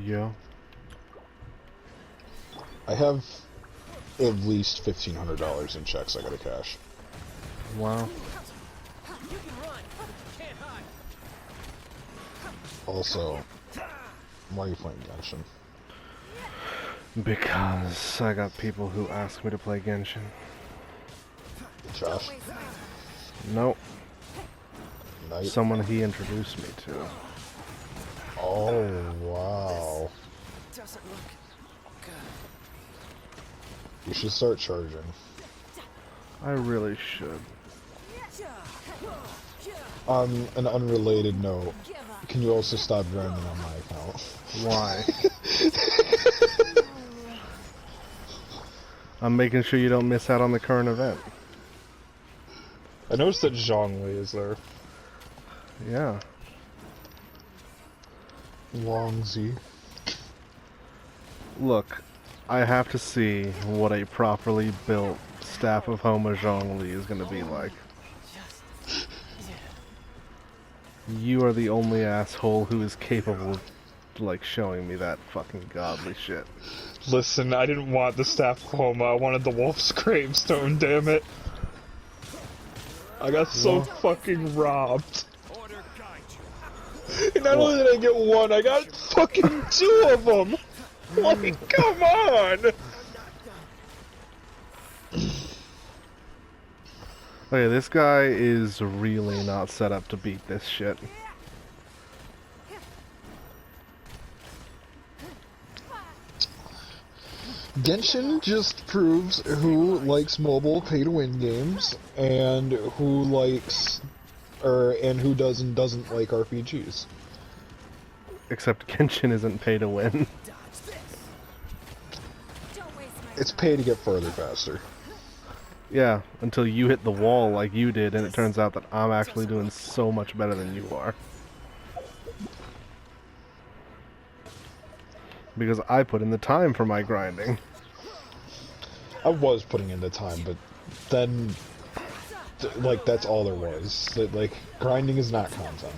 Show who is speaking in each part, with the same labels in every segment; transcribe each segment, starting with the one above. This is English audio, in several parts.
Speaker 1: Yeah.
Speaker 2: I have at least $1,500 in checks I gotta cash.
Speaker 1: Wow.
Speaker 2: Also, why are you playing Genshin?
Speaker 1: Because I got people who ask me to play Genshin.
Speaker 2: Josh?
Speaker 1: Nope.
Speaker 2: Night?
Speaker 1: Someone he introduced me to.
Speaker 2: Oh, wow.
Speaker 3: Doesn't look good.
Speaker 2: You should start charging.
Speaker 1: I really should.
Speaker 2: On an unrelated note, can you also stop grinding on my account?
Speaker 1: Why? I'm making sure you don't miss out on the current event.
Speaker 4: I noticed that Zhongli is there.
Speaker 1: Yeah.
Speaker 2: Long-Z.
Speaker 1: Look, I have to see what a properly built Staff of Homa Zhongli is going to be like. You are the only asshole who is capable of, like, showing me that fucking godly shit.
Speaker 4: Listen, I didn't want the Staff of Homa, I wanted the Wolf's Gravestone, damn it. I got so fucking robbed. And not only did I get one, I got fucking two of them! Like, come on!
Speaker 1: Okay, this guy is really not set up to beat this shit.
Speaker 2: Genshin just proves who likes mobile pay-to-win games and who likes, and who doesn't like RPGs.
Speaker 1: Except Genshin isn't pay to win.
Speaker 2: It's pay to get further faster.
Speaker 1: Yeah, until you hit the wall like you did, and it turns out that I'm actually doing so much better than you are. Because I put in the time for my grinding.
Speaker 2: I was putting in the time, but then, like, that's all there was. Like, grinding is not content.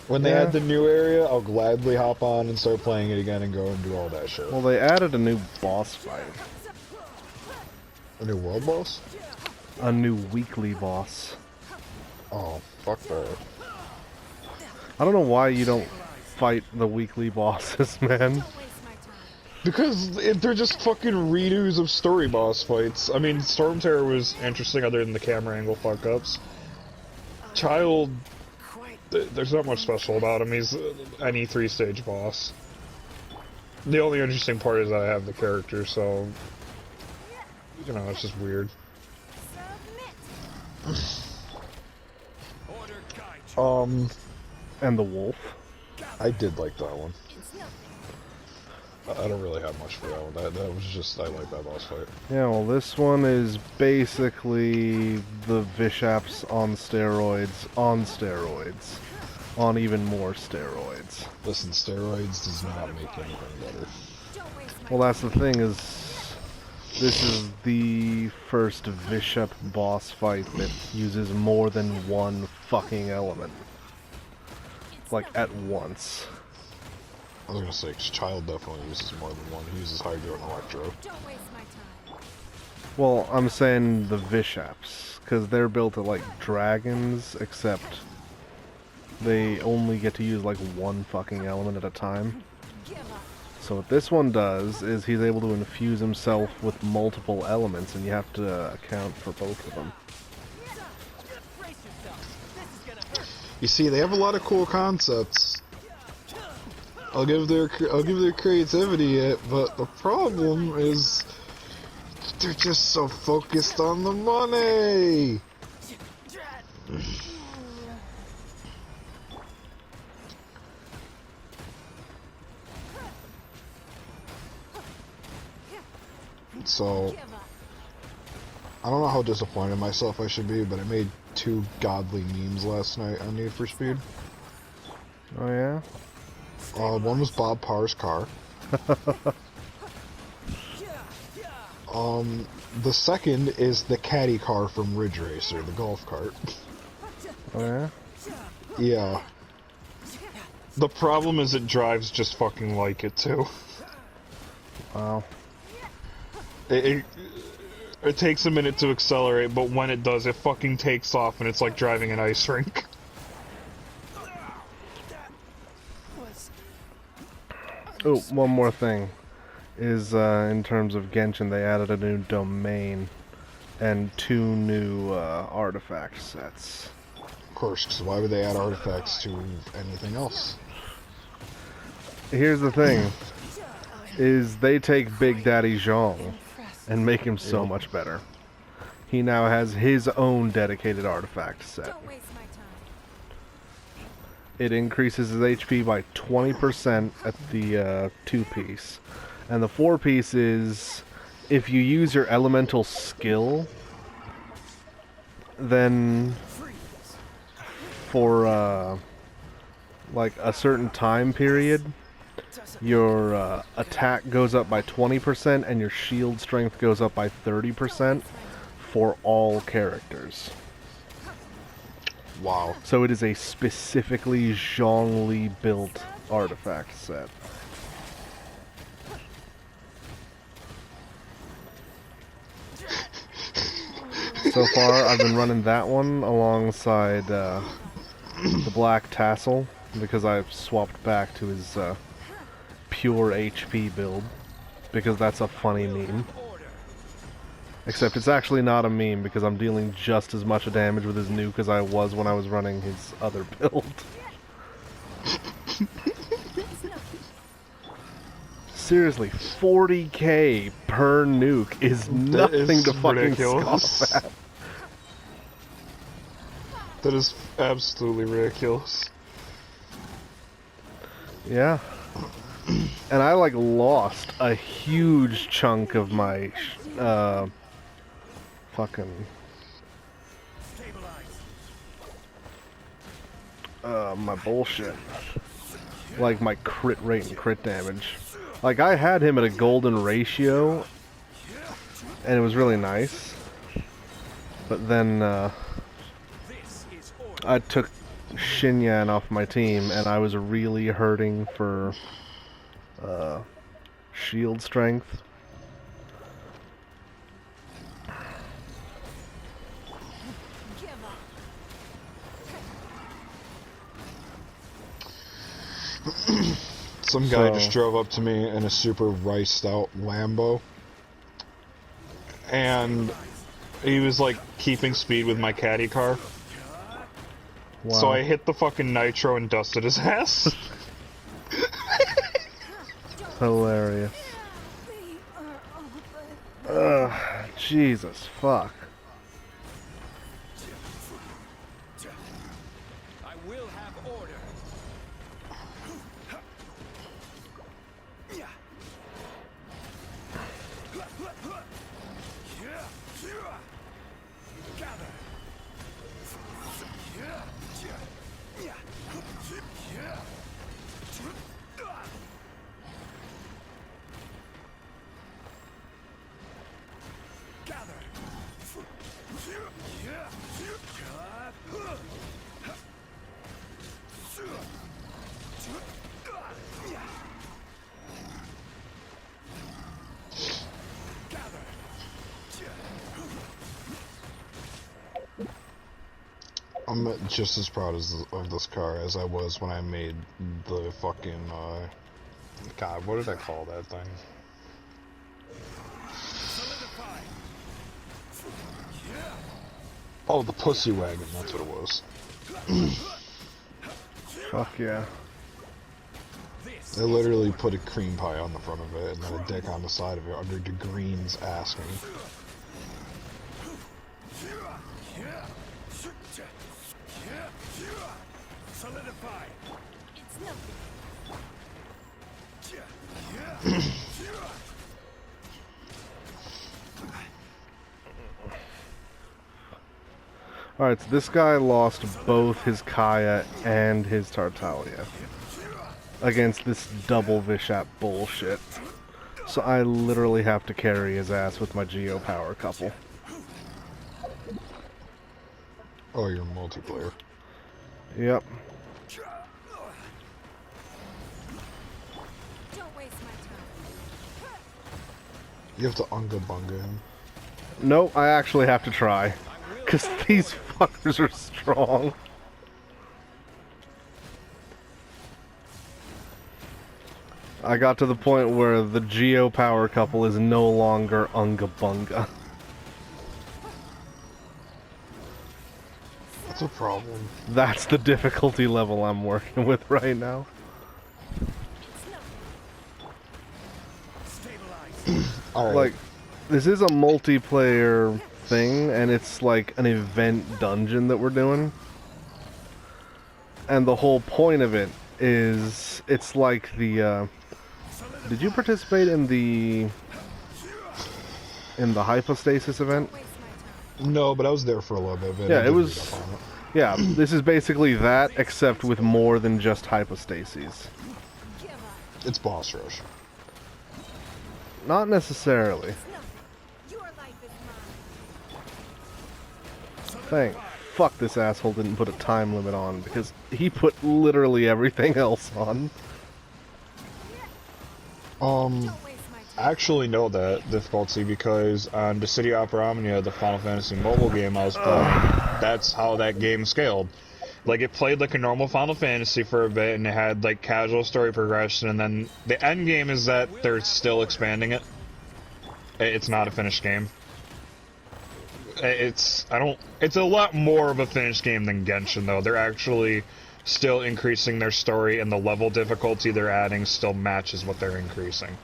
Speaker 2: When they add the new area, I'll gladly hop on and start playing it again and go and do all that shit.
Speaker 1: Well, they added a new boss fight.
Speaker 2: A new world boss?
Speaker 1: A new weekly boss.
Speaker 2: Oh, fuck that.
Speaker 1: I don't know why you don't fight the weekly bosses, man.
Speaker 4: Because they're just fucking redos of story boss fights. I mean, Storm Terror was interesting other than the camera angle fuck-ups. Child, there's not much special about him. He's any 3-stage boss. The only interesting part is that I have the character, so... You know, it's just weird.
Speaker 1: And the wolf.
Speaker 2: I did like that one. I don't really have much for that one. That was just, I like that boss fight.
Speaker 1: Yeah, well, this one is basically the Vishaps on steroids, on even more steroids.
Speaker 2: Listen, steroids does not make anything better.
Speaker 1: Well, that's the thing, is this is the first Vishap boss fight that uses more than one fucking element. Like, at once.
Speaker 2: I was gonna say, 'cause Child definitely uses more than one. He uses Hydro and Electro.
Speaker 1: Well, I'm saying the Vishaps, because they're built like dragons, except they only get to use like one fucking element at a time. So what this one does is he's able to infuse himself with multiple elements, and you have to account for both of them.
Speaker 2: You see, they have a lot of cool concepts. I'll give their creativity it, but the problem is they're just so focused on the money. So, I don't know how disappointed myself I should be, but I made 2 godly memes last night on Need for Speed.
Speaker 1: Oh yeah?
Speaker 2: One was Bob Parr's car. The second is the caddy car from Ridge Racer, the golf cart.
Speaker 1: Oh yeah?
Speaker 2: Yeah.
Speaker 4: The problem is it drives just fucking like it too.
Speaker 1: Wow.
Speaker 4: It takes a minute to accelerate, but when it does, it fucking takes off, and it's like driving an ice rink.
Speaker 1: Oh, one more thing. Is, in terms of Genshin, they added a new domain and 2 new, artifact sets.
Speaker 2: Of course, because why would they add artifacts to anything else?
Speaker 1: Here's the thing, is they take Big Daddy Zhong and make him so much better. He now has his own dedicated artifact set. It increases his HP by 20% at the 2-piece. And the 4-piece is, if you use your elemental skill, then for like a certain time period, your attack goes up by 20% and your shield strength goes up by 30% for all characters.
Speaker 2: Wow.
Speaker 1: So it is a specifically Zhongli built artifact set. So far, I've been running that one alongside the Black Tassel because I've swapped back to his pure HP build because that's a funny meme. Except it's actually not a meme because I'm dealing just as much damage with his nuke as I was when I was running his other build. Seriously, 40k per nuke is nothing to fucking scoff at.
Speaker 4: That is absolutely ridiculous.
Speaker 1: Yeah. And I, like, lost a huge chunk of my, fucking... my bullshit. Like, my crit rate and crit damage. Like, I had him at a golden ratio, and it was really nice. But then, I took Xinyan off my team, and I was really hurting for, shield strength.
Speaker 2: Some guy just drove up to me in a super riced out Lambo.
Speaker 4: And he was like keeping speed with my caddy car.
Speaker 1: Wow.
Speaker 4: So I hit the fucking nitro and dusted his ass.
Speaker 1: Hilarious. Ugh, Jesus fuck.
Speaker 3: I will have order.
Speaker 2: I'm just as proud of this car as I was when I made the fucking,
Speaker 4: God, what did I call that thing?
Speaker 2: oh, the pussy wagon, that's what it was.
Speaker 1: Fuck yeah.
Speaker 2: They literally put a cream pie on the front of it and then a dick on the side of it under DeGreen's asking.
Speaker 3: Solidify.
Speaker 1: Alright, so this guy lost both his Kaya and his Tartaglia against this double Vishap bullshit. So I literally have to carry his ass with my Geo Power couple.
Speaker 2: Oh, you're multiplayer.
Speaker 1: Yep.
Speaker 5: Don't waste my time.
Speaker 2: You have to unga bunga him.
Speaker 1: No, I actually have to try. Because these fuckers are strong. I got to the point where the Geo power couple is no longer unga bunga.
Speaker 2: That's a problem.
Speaker 1: That's the difficulty level I'm working with right now.
Speaker 2: Alright.
Speaker 1: Like, this is a multiplayer thing, and it's like an event dungeon that we're doing. And the whole point of it is, it's like the, did you participate in the hypostasis event?
Speaker 2: No, but I was there for a little bit.
Speaker 1: Yeah, it was, yeah, this is basically that, except with more than just hypostases.
Speaker 2: It's boss rush.
Speaker 1: Not necessarily.
Speaker 5: Your life is mine.
Speaker 1: Thank fuck this asshole didn't put a time limit on, because he put literally everything else on.
Speaker 5: Don't waste my
Speaker 2: I
Speaker 5: time.
Speaker 2: actually know that difficulty because on the City Opera Omnia, the Final Fantasy mobile game I was playing, that's how that game scaled. Like, it played like a normal Final Fantasy for a bit, and it had like casual story progression, and then the end game is that they're still expanding it. It's not a finished game. It's a lot more of a finished game than Genshin, though. They're actually still increasing their story, and the level difficulty they're adding still matches what they're increasing.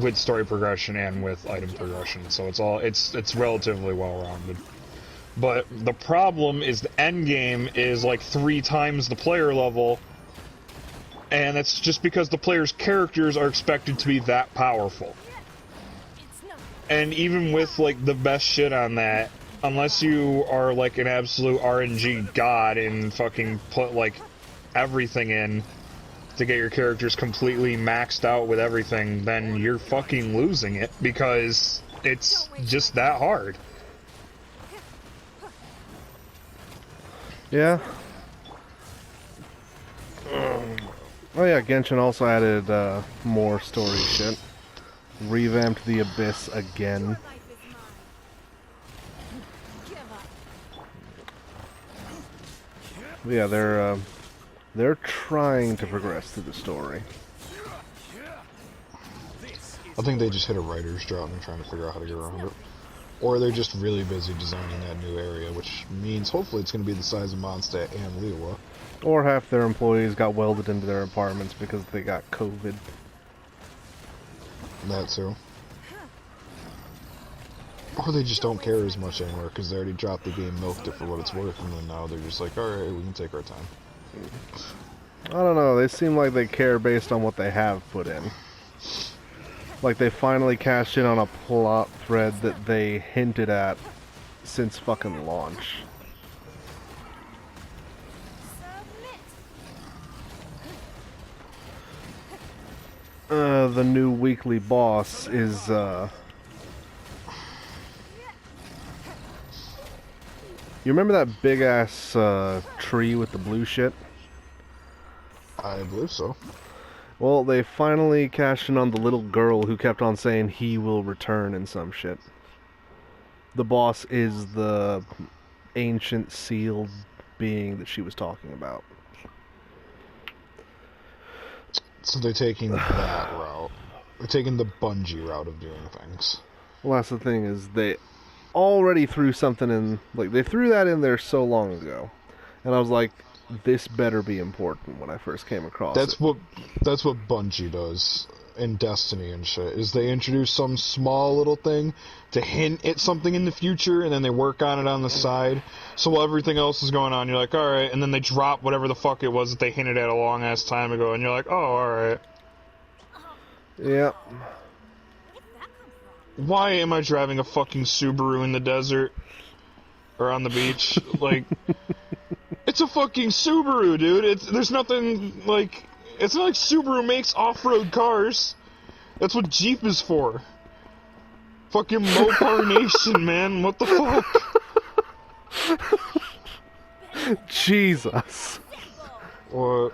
Speaker 2: With story progression and with item progression, so it's relatively well-rounded. But the problem is the end game is like 3 times the player level, and it's just because the player's characters are expected to be that powerful.
Speaker 5: It's nothing.
Speaker 2: And even with like the best shit on that, unless you are like an absolute RNG god and fucking put like everything in to get your characters completely maxed out with everything, then you're fucking losing it because it's just that hard.
Speaker 1: Yeah. Oh yeah, Genshin also added more story shit. Revamped the Abyss again.
Speaker 5: Your life is mine. Give up.
Speaker 1: Yeah, they're trying to progress through the story.
Speaker 2: I think they just hit a writer's drought and they're trying to figure out how to get around it. Or they're just really busy designing that new area, which means hopefully it's going to be the size of Mondstadt and Liyue.
Speaker 1: Or half their employees got welded into their apartments because they got COVID.
Speaker 2: That too. Or they just don't care as much anymore because they already dropped the game, milked it for what it's worth, and then now they're just like, alright, we can take our time.
Speaker 1: I don't know, they seem like they care based on what they have put in. Like they finally cashed in on a plot thread that they hinted at since fucking launch.
Speaker 5: Submit.
Speaker 1: The new weekly boss is, You remember that big-ass, tree with the blue shit?
Speaker 2: I believe so.
Speaker 1: Well, they finally cashed in on the little girl who kept on saying he will return and some shit. The boss is the ancient sealed being that she was talking about.
Speaker 2: So they're taking that route. They're taking the Bungie route of doing things.
Speaker 1: Well, that's the thing, is they already threw something in, like, they threw that in there so long ago. And I was like, this better be important when I first came across it.
Speaker 2: That's what Bungie does in Destiny and shit, is they introduce some small little thing to hint at something in the future, and then they work on it on the side. So while everything else is going on, you're like, alright, and then they drop whatever the fuck it was that they hinted at a long ass time ago, and you're like, oh, alright.
Speaker 1: Yep.
Speaker 2: Why am I driving a fucking Subaru in the desert? Or on the beach? Like, it's a fucking Subaru, dude. There's nothing, like, it's not like Subaru makes off-road cars. That's what Jeep is for. Fucking Mopar Nation, man. What the fuck?
Speaker 1: Jesus.
Speaker 2: What?